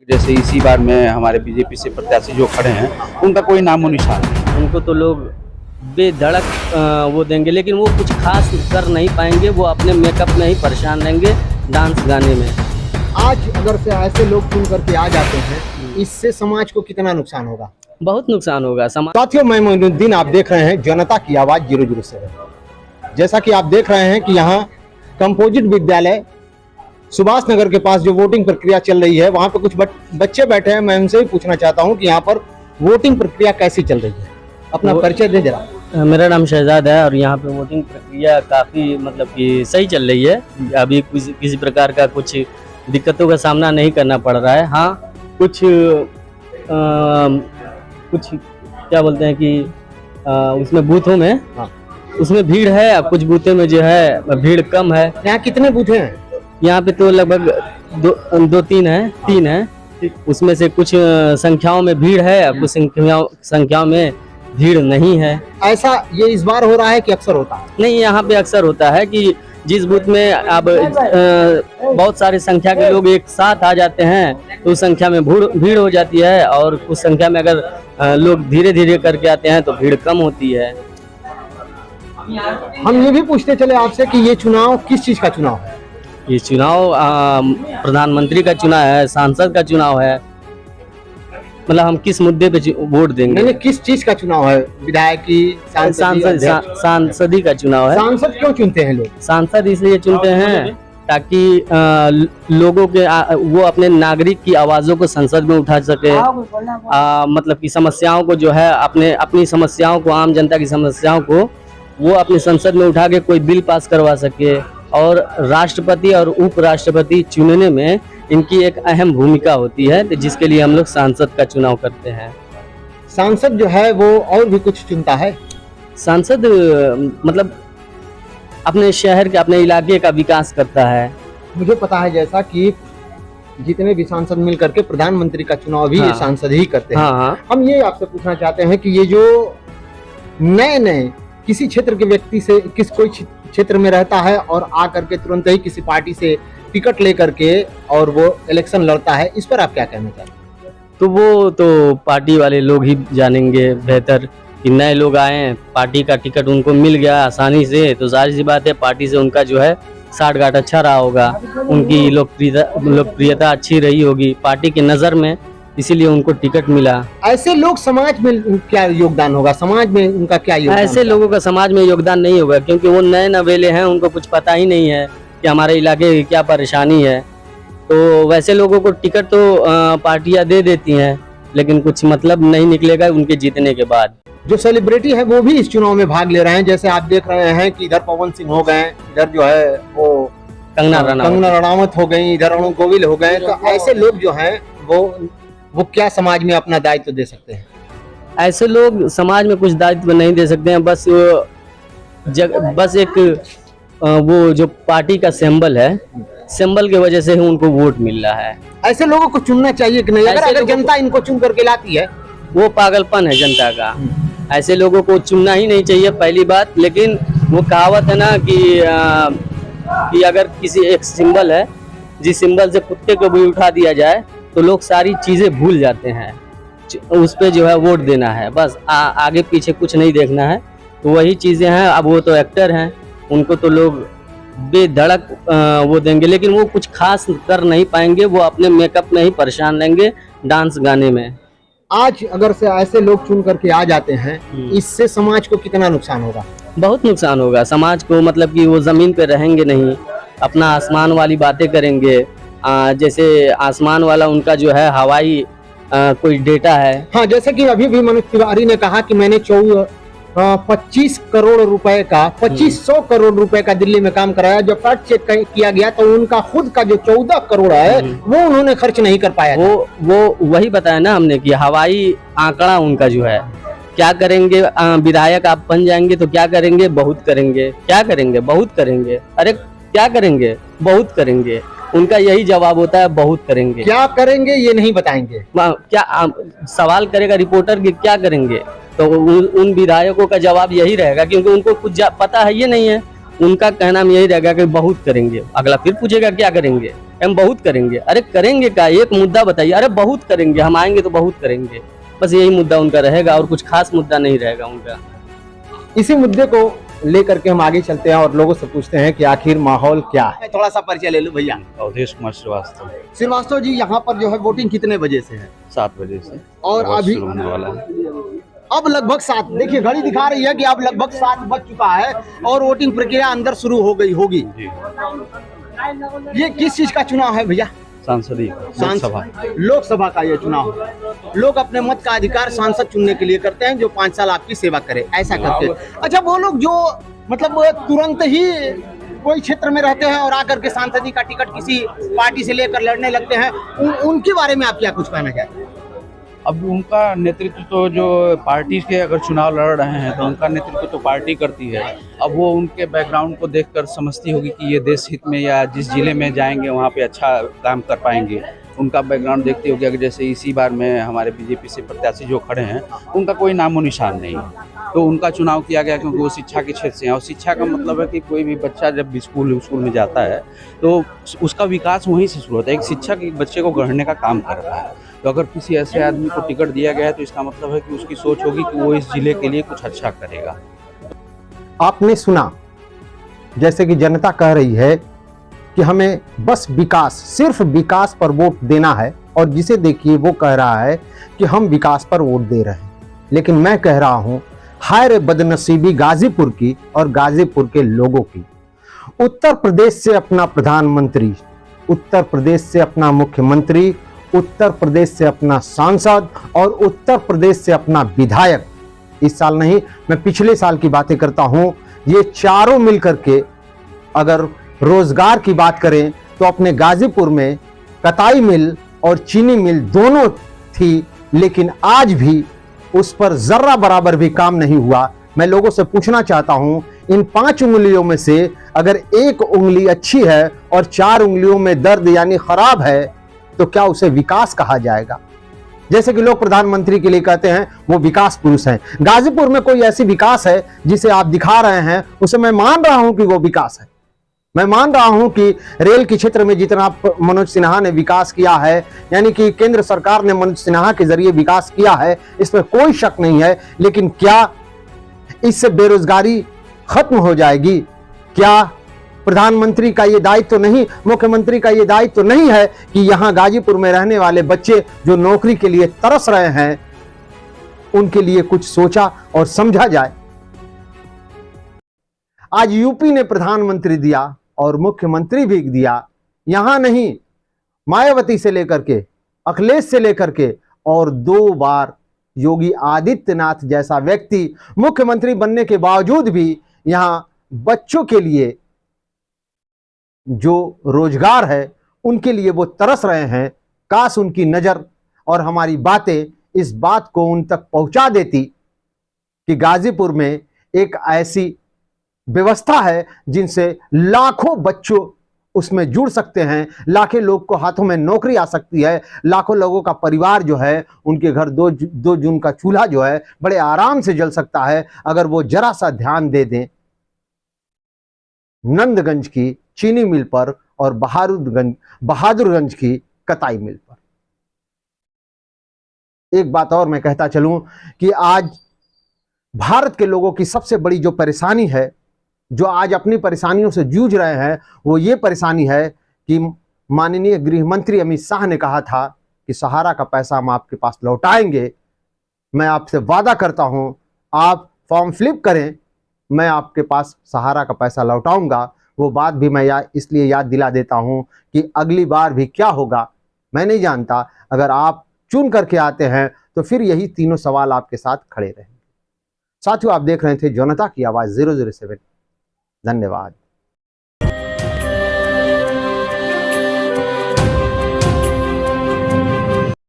जैसे इसी बार में हमारे बीजेपी से प्रत्याशी जो खड़े हैं उनका कोई नामो निशान नहीं। उनको तो लोग बेधड़क वो देंगे, लेकिन वो कुछ खास कर नहीं पाएंगे। वो अपने मेकअप में ही परेशान रहेंगे, डांस गाने में। आज अगर से ऐसे लोग चुन करके आ जाते हैं, इससे समाज को कितना नुकसान होगा? बहुत नुकसान होगा समाज। साथियों, मैं मोइनुद्दीन, आप देख रहे हैं जनता की आवाज़ 007। जैसा कि आप देख रहे हैं कि यहाँ कंपोजिट विद्यालय सुभाष नगर के पास जो वोटिंग प्रक्रिया चल रही है, वहाँ पे कुछ बच्चे बैठे हैं। मैं उनसे ही पूछना चाहता हूँ कि यहाँ पर वोटिंग प्रक्रिया कैसी चल रही है। अपना परिचय दे जरा। मेरा नाम शहजाद है और यहाँ पे वोटिंग प्रक्रिया काफ़ी मतलब कि सही चल रही है। अभी किसी प्रकार का कुछ दिक्कतों का सामना नहीं करना पड़ रहा है। हाँ, कुछ क्या बोलते हैं कि उसमें बूथों में उसमें भीड़ है, अब कुछ बूथों में जो है भीड़ कम है। यहाँ कितने बूथ हैं? यहाँ पे तो लगभग तीन है। उसमें से कुछ संख्याओं में भीड़ है, कुछ संख्याओं में भीड़ नहीं है। ऐसा ये इस बार हो रहा है कि अक्सर होता है? नहीं, यहाँ पे अक्सर होता है कि जिस बूथ में अब बहुत सारी संख्या के लोग एक साथ आ जाते हैं तो उस संख्या में भीड़ हो जाती है, और उस संख्या में अगर लोग धीरे धीरे करके आते हैं तो भीड़ कम होती है। हम ये भी पूछते चले आपसे कि ये चुनाव किस चीज का चुनाव है? ये चुनाव प्रधानमंत्री का चुनाव है, सांसद का चुनाव है। मतलब हम किस मुद्दे पे वोट देंगे? नहीं, किस चीज का चुनाव है? विधायक की, सांसदी का चुनाव है। सांसद क्यों चुनते हैं लोग? सांसद इसलिए चुनते हैं ताकि लोगों के वो अपने नागरिक की आवाज़ों को संसद में उठा सके। मतलब कि समस्याओं को जो है अपनी समस्याओं को, आम जनता की समस्याओं को वो अपनी संसद में उठा के कोई बिल पास करवा सके। और राष्ट्रपति और उपराष्ट्रपति चुनने में इनकी एक अहम भूमिका होती है, तो जिसके लिए हम लोग सांसद का चुनाव करते हैं। सांसद जो है वो और भी कुछ चुनता है? सांसद मतलब अपने शहर के, अपने इलाके का विकास करता है। मुझे पता है जैसा कि जितने भी सांसद मिल करके प्रधानमंत्री का चुनाव भी ये सांसद ही करते हैं। हाँ। हम ये आपसे पूछना चाहते हैं कि ये जो नए किसी क्षेत्र के व्यक्ति से कोई क्षेत्र में रहता है और आ करके तुरंत ही किसी पार्टी से टिकट लेकर के और वो इलेक्शन लड़ता है, इस पर आप क्या कहना चाहते हैं? तो वो तो पार्टी वाले लोग ही जानेंगे बेहतर कि नए लोग आए, पार्टी का टिकट उनको मिल गया आसानी से, तो जाहिर सी बात है पार्टी से उनका जो है साठ गांठ अच्छा रहा होगा, उनकी लोकप्रियता अच्छी रही होगी पार्टी की नज़र में, इसीलिए उनको टिकट मिला। ऐसे लोग समाज में क्या योगदान होगा? समाज में उनका क्या योगदान? ऐसे लोगों का समाज में योगदान नहीं होगा, क्योंकि वो नए नवेले हैं, उनको कुछ पता ही नहीं है कि हमारे इलाके की क्या परेशानी है। तो वैसे लोगों को टिकट तो पार्टियां दे देती हैं, लेकिन कुछ मतलब नहीं निकलेगा उनके जीतने के बाद। जो सेलिब्रिटी है वो भी इस चुनाव में भाग ले रहे हैं। जैसे आप देख रहे हैं कि इधर पवन सिंह हो गए, इधर जो है वो कंगना रनावत हो गई, इधर अनु गोविल हो गए। तो ऐसे लोग जो हैं वो क्या समाज में अपना दायित्व दे सकते हैं? ऐसे लोग समाज में कुछ दायित्व नहीं दे सकते हैं। बस एक वो जो पार्टी का सिंबल है, सिंबल की वजह से ही उनको वोट मिल रहा है। ऐसे लोगों को चुनना चाहिए कि नहीं? अगर जनता इनको चुन करके लाती है, वो पागलपन है जनता का। ऐसे लोगों को चुनना ही नहीं चाहिए पहली बात। लेकिन वो कहावत है ना कि अगर किसी एक सिंबल है, जिस सिंबल से कुत्ते को भी उठा दिया जाए तो लोग सारी चीजें भूल जाते हैं, उस पे जो है वोट देना है बस, आगे पीछे कुछ नहीं देखना है। तो वही चीजें हैं। अब वो तो एक्टर हैं, उनको तो लोग बेधड़क वो देंगे, लेकिन वो कुछ खास कर नहीं पाएंगे। वो अपने मेकअप में ही परेशान रहेंगे, डांस गाने में। आज अगर से ऐसे लोग चुन करके आ जाते हैं, इससे समाज को कितना नुकसान होगा? बहुत नुकसान होगा समाज को। मतलब कि वो जमीन पे रहेंगे नहीं, अपना आसमान वाली बातें करेंगे। जैसे आसमान वाला उनका जो है हवाई कोई डेटा है। हाँ, जैसे कि अभी भी मनोज तिवारी ने कहा कि मैंने 25 करोड़ रुपए का 2500 करोड़ रुपए का दिल्ली में काम कराया। जब फैक्ट चेक किया गया तो उनका खुद का जो 14 करोड़ है वो उन्होंने खर्च नहीं कर पाया। वो वही बताया ना हमने कि हवाई आंकड़ा उनका जो है। क्या करेंगे? विधायक आप बन जाएंगे तो क्या करेंगे? बहुत करेंगे। क्या करेंगे? बहुत करेंगे। अरे क्या करेंगे? बहुत करेंगे। उनका यही जवाब होता है, बहुत करेंगे। क्या करेंगे ये नहीं बताएंगे। क्या सवाल करेगा रिपोर्टर कि क्या करेंगे, तो उन विधायकों का जवाब यही रहेगा, क्योंकि उनको कुछ पता है ये नहीं है। उनका कहना यही रहेगा कि बहुत करेंगे। अगला फिर पूछेगा क्या करेंगे। हम बहुत करेंगे। अरे करेंगे क्या, एक मुद्दा बताइए। अरे बहुत करेंगे, हम आएंगे तो बहुत करेंगे, बस यही मुद्दा उनका रहेगा और कुछ खास मुद्दा नहीं रहेगा उनका। इसी मुद्दे को लेकर के हम आगे चलते हैं और लोगों से पूछते हैं कि आखिर माहौल क्या है। थोड़ा सा परिचय ले लो भैया। अवधेश कुमार श्रीवास्तव। श्रीवास्तव जी, यहाँ पर जो है वोटिंग कितने बजे से है? 7 बजे से और वोट अभी शुरू होने वाला है। अब लगभग 7, देखिए घड़ी दिखा रही है कि अब लगभग 7 बज चुका है और वोटिंग प्रक्रिया अंदर शुरू हो गई होगी। जी, ये किस चीज का चुनाव है भैया? सांसदीय लोकसभा। लोकसभा का ये चुनाव है। लोग अपने मत का अधिकार सांसद चुनने के लिए करते हैं जो 5 साल आपकी सेवा करे, ऐसा करते हैं। अच्छा, वो लोग जो मतलब तुरंत ही कोई क्षेत्र में रहते हैं और आकर के सांसदी का टिकट किसी पार्टी से लेकर लड़ने लगते हैं, उनके बारे में आप क्या कुछ कहना चाहते हैं? अब उनका नेतृत्व तो जो पार्टी के अगर चुनाव लड़ रहे हैं तो उनका नेतृत्व तो पार्टी करती है। अब वो उनके बैकग्राउंड को देखकर समझती होगी कि ये देश हित में या जिस जिले में जाएंगे वहाँ पे अच्छा काम कर पाएंगे। उनका बैकग्राउंड देखती होगी। अगर जैसे इसी बार में हमारे बीजेपी से प्रत्याशी जो खड़े हैं उनका कोई नामो निशान नहीं है, तो उनका चुनाव किया गया क्योंकि वो शिक्षा के क्षेत्र से हैं। और शिक्षा का मतलब है कि कोई भी बच्चा जब भी स्कूल में जाता है तो उसका विकास वहीं से शुरू होता है। एक शिक्षक एक बच्चे को गढ़ने का काम कर रहा है। तो अगर किसी ऐसे आदमी को टिकट दिया गया है तो इसका मतलब है कि उसकी सोच होगी कि वो इस जिले के लिए कुछ अच्छा करेगा। आपने सुना जैसे कि जनता कह रही है कि हमें बस विकास, सिर्फ विकास पर वोट देना है, और जिसे देखिए वो कह रहा है कि हम विकास पर वोट दे रहे हैं। लेकिन मैं कह रहा हूं, हाय रे बदनसीबी गाजीपुर की और गाजीपुर के लोगों की। उत्तर प्रदेश से अपना प्रधानमंत्री, उत्तर प्रदेश से अपना मुख्यमंत्री, उत्तर प्रदेश से अपना सांसद और उत्तर प्रदेश से अपना विधायक, इस साल नहीं मैं पिछले साल की बातें करता हूं, ये चारों मिलकर के अगर रोजगार की बात करें तो अपने गाजीपुर में कताई मिल और चीनी मिल दोनों थी, लेकिन आज भी उस पर जर्रा बराबर भी काम नहीं हुआ। मैं लोगों से पूछना चाहता हूं, इन 5 उंगलियों में से अगर एक उंगली अच्छी है और 4 उंगलियों में दर्द यानी खराब है तो क्या उसे विकास कहा जाएगा? जैसे कि लोग प्रधानमंत्री के लिए कहते हैं वो विकास पुरुष हैं। गाजीपुर में कोई ऐसी विकास है जिसे आप दिखा रहे हैं, उसे मैं मान रहा हूं कि वो विकास है। मैं मान रहा हूं कि रेल के क्षेत्र में जितना मनोज सिन्हा ने विकास किया है, यानी कि केंद्र सरकार ने मनोज सिन्हा के जरिए विकास किया है, इसमें कोई शक नहीं है। लेकिन क्या इससे बेरोजगारी खत्म हो जाएगी? क्या प्रधानमंत्री का ये दायित्व तो नहीं, मुख्यमंत्री का ये दायित्व तो नहीं है कि यहां गाजीपुर में रहने वाले बच्चे जो नौकरी के लिए तरस रहे हैं उनके लिए कुछ सोचा और समझा जाए? आज यूपी ने प्रधानमंत्री दिया और मुख्यमंत्री भी दिया। यहां नहीं, मायावती से लेकर के, अखिलेश से लेकर के और 2 बार योगी आदित्यनाथ जैसा व्यक्ति मुख्यमंत्री बनने के बावजूद भी यहां बच्चों के लिए जो रोजगार है उनके लिए वो तरस रहे हैं। काश उनकी नजर और हमारी बातें इस बात को उन तक पहुंचा देती कि गाजीपुर में एक ऐसी व्यवस्था है जिनसे लाखों बच्चों उसमें जुड़ सकते हैं, लाखों लोग को हाथों में नौकरी आ सकती है, लाखों लोगों का परिवार जो है उनके घर 2 जून का चूल्हा जो है बड़े आराम से जल सकता है अगर वो जरा सा ध्यान दे दें नंदगंज की चीनी मिल पर और बहादुरगंज की कताई मिल पर। एक बात और मैं कहता चलूं कि आज भारत के लोगों की सबसे बड़ी जो परेशानी है, जो आज अपनी परेशानियों से जूझ रहे हैं, वो ये परेशानी है कि माननीय गृह मंत्री अमित शाह ने कहा था कि सहारा का पैसा हम आपके पास लौटाएंगे। मैं आपसे वादा करता हूं, आप फॉर्म फिलअप करें, मैं आपके पास सहारा का पैसा लौटाऊंगा। वो बात भी मैं इसलिए याद दिला देता हूं कि अगली बार भी क्या होगा मैं नहीं जानता। अगर आप चुन करके आते हैं तो फिर यही तीनों सवाल आपके साथ खड़े रहेंगे। साथियों, आप देख रहे थे जनता की आवाज 007। धन्यवाद।